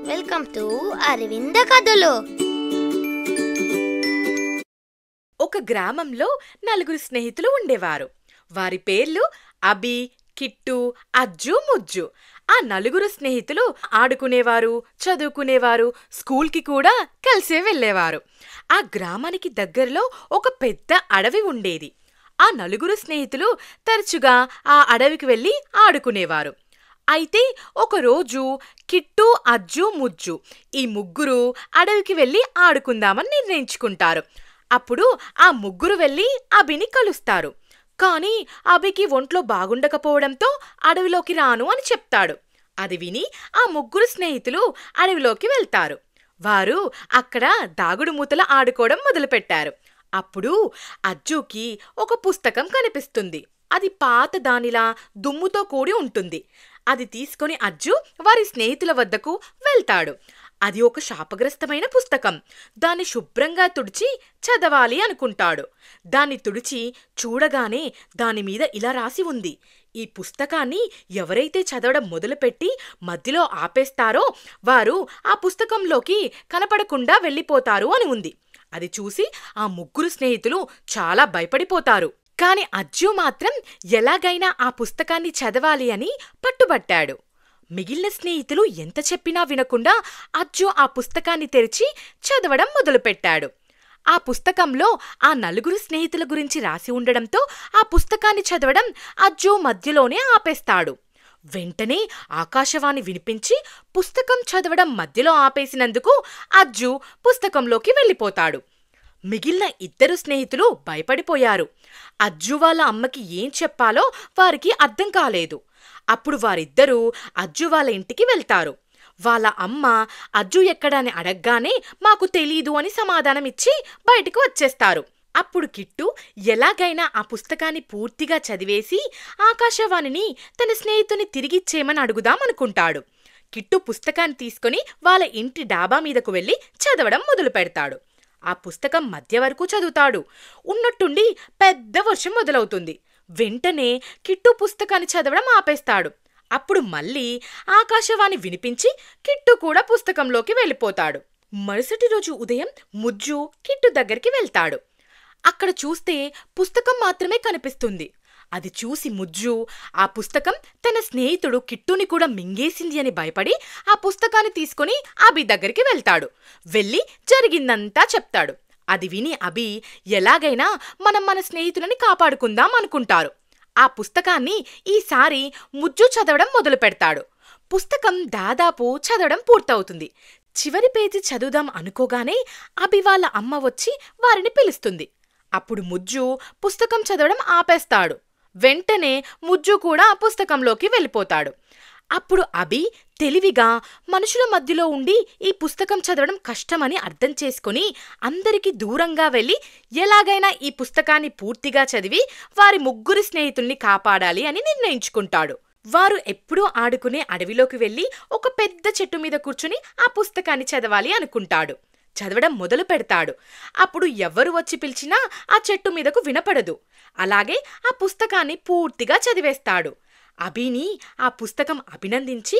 Welcome to Aravinda కథలు. ఒక గ్రామంలో 4 స్నేహితులు ఉండేవారు. వారి పేర్లు అభి, కిట్టు, అజ్జు, ముజ్జు. ఆ 4 స్నేహితులు ఆడుకునేవారు, చదువుకునేవారు, స్కూల్కి కూడా కలిసే వెళ్ళేవారు. ఆ గ్రామానికి దగ్గరలో ఒక పెద్ద అడవి ఉండేది. ఆ 4 స్నేహితులు తరచుగా ఆ అడవికి వెళ్ళి ఆడుకునేవారు. అయితే ఒకరోజు కిట్టు, అజ్జు, ముజ్జు ఈ ముగ్గురు అడవికి వెళ్ళి ఆడుకుందామని నిర్ణయించుకుంటారు. అప్పుడు ఆ ముగ్గురు వెళ్ళి అభిని కలుస్తారు. కానీ అభికి ఒంట్లో బాగుండకపోవడంతో అడవిలోకి రాను అని చెప్తాడు. అది విని ఆ 3 స్నేహితులు అడవిలోకి వెళ్తారు. వారు అక్కడ దాగుడు మూతల ఆడుకోవడం మొదలుపెట్టారు. అప్పుడు అజ్జుకి ఒక పుస్తకం కనిపిస్తుంది. అది పాత దానిలా దుమ్ముతో కూడి ఉంటుంది. అది తీసుకొని అజ్జు వారి స్నేహితుల వద్దకు వెళ్తాడు. అది ఒక శాపగ్రస్తమైన పుస్తకం. దాన్ని శుభ్రంగా తుడిచి చదవాలి అనుకుంటాడు. దాన్ని తుడిచి చూడగానే దానిమీద ఇలా రాసి ఉంది: ఈ పుస్తకాన్ని ఎవరైతే చదవడం మొదలుపెట్టి మధ్యలో ఆపేస్తారో వారు ఆ పుస్తకంలోకి కనపడకుండా వెళ్ళిపోతారు అని ఉంది. అది చూసి ఆ 3 స్నేహితులు చాలా భయపడిపోతారు. కాని అజ్జు మాత్రం ఎలాగైనా ఆ పుస్తకాన్ని చదవాలి అని పట్టుబట్టాడు. మిగిలిన స్నేహితులు ఎంత చెప్పినా వినకుండా అజ్జు ఆ పుస్తకాన్ని తెరిచి చదవడం మొదలుపెట్టాడు. ఆ పుస్తకంలో ఆ 4 స్నేహితుల గురించి రాసి ఉండడంతో ఆ పుస్తకాన్ని చదవడం అజ్జు మధ్యలోనే ఆపేస్తాడు. వెంటనే ఆకాశవాణి వినిపించి పుస్తకం చదవడం మధ్యలో ఆపేసినందుకు అజ్జు పుస్తకంలోకి వెళ్ళిపోతాడు. మిగిలిన 2 స్నేహితులు భయపడిపోయారు. అజ్జు వాళ్ళ అమ్మకి ఏం చెప్పాలో వారికి అర్థం కాలేదు. అప్పుడు వారిద్దరూ అజ్జు వాళ్ళ ఇంటికి వెళ్తారు. వాళ్ళ అమ్మ అజ్జు ఎక్కడాని అడగ్గానే మాకు తెలీదు అని సమాధానమిచ్చి బయటకు వచ్చేస్తారు. అప్పుడు కిట్టు ఎలాగైనా ఆ పుస్తకాన్ని పూర్తిగా చదివేసి ఆకాశవాణిని తన స్నేహితుని తిరిగిచ్చేయమని అడుగుదామనుకుంటాడు. కిట్టు పుస్తకాన్ని తీసుకుని వాళ్ళ ఇంటి డాబా మీదకు వెళ్ళి చదవడం మొదలు పెడతాడు. ఆ పుస్తకం మధ్య వరకు చదువుతాడు. ఉన్నట్టుండి పెద్ద వర్షం మొదలవుతుంది. వెంటనే కిట్టు పుస్తకాన్ని చదవడం ఆపేస్తాడు. అప్పుడు మళ్ళీ ఆకాశవాణి వినిపించి కిట్టు కూడా పుస్తకంలోకి వెళ్ళిపోతాడు. మరుసటి రోజు ఉదయం ముజ్జు కిట్టు దగ్గరికి వెళ్తాడు. అక్కడ చూస్తే పుస్తకం మాత్రమే కనిపిస్తుంది. అది చూసి ముజ్జు ఆ పుస్తకం తన స్నేహితుడు కిట్టుని కూడా మింగేసింది అని భయపడి ఆ పుస్తకాన్ని తీసుకుని అభి దగ్గరికి వెళ్తాడు. వెళ్ళి జరిగిందంతా చెప్తాడు. అది విని అభి ఎలాగైనా మనం మన స్నేహితులని కాపాడుకుందాం అనుకుంటారు. ఆ పుస్తకాన్ని ఈసారి ముజ్జు చదవడం మొదలు పెడతాడు. పుస్తకం దాదాపు చదవడం పూర్తవుతుంది. చివరి పేజీ చదువుదాం అనుకోగానే అభి వాళ్ళ అమ్మ వచ్చి వారిని పిలుస్తుంది. అప్పుడు ముజ్జు పుస్తకం చదవడం ఆపేస్తాడు. వెంటనే ముజ్జు కూడా పుస్తకంలోకి వెళ్ళిపోతాడు. అప్పుడు అభి తెలివిగా మనుషుల మధ్యలో ఉండి ఈ పుస్తకం చదవడం కష్టమని అర్థం చేసుకుని అందరికీ దూరంగా వెళ్ళి ఎలాగైనా ఈ పుస్తకాన్ని పూర్తిగా చదివి వారి 3 స్నేహితుల్ని కాపాడాలి అని నిర్ణయించుకుంటాడు. వారు ఎప్పుడూ ఆడుకునే అడవిలోకి వెళ్ళి ఒక పెద్ద చెట్టు మీద కూర్చుని ఆ పుస్తకాన్ని చదవాలి అనుకుంటాడు. చదవడం మొదలు పెడతాడు. అప్పుడు ఎవ్వరు వచ్చి పిలిచినా ఆ చెట్టు మీదకు వినపడదు. అలాగే ఆ పుస్తకాన్ని పూర్తిగా చదివేస్తాడు. అభిని ఆ పుస్తకం అభినందించి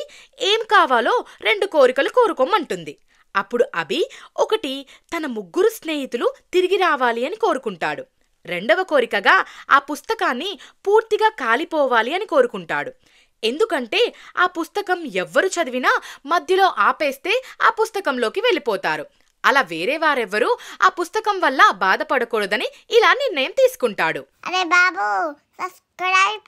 ఏం కావాలో 2 కోరికలు కోరుకోమంటుంది. అప్పుడు అభి ఒకటి తన 3 స్నేహితులు తిరిగి రావాలి అని కోరుకుంటాడు. 2వ కోరికగా ఆ పుస్తకాన్ని పూర్తిగా కాలిపోవాలి అని కోరుకుంటాడు. ఎందుకంటే ఆ పుస్తకం ఎవ్వరు చదివినా మధ్యలో ఆపేస్తే ఆ పుస్తకంలోకి వెళ్ళిపోతారు. అలా వేరే వారెవ్వరూ ఆ పుస్తకం వల్ల బాధపడకూడదని ఇలా నిర్ణయం తీసుకుంటాడు. అరే బాబు, సబ్స్క్రైబ్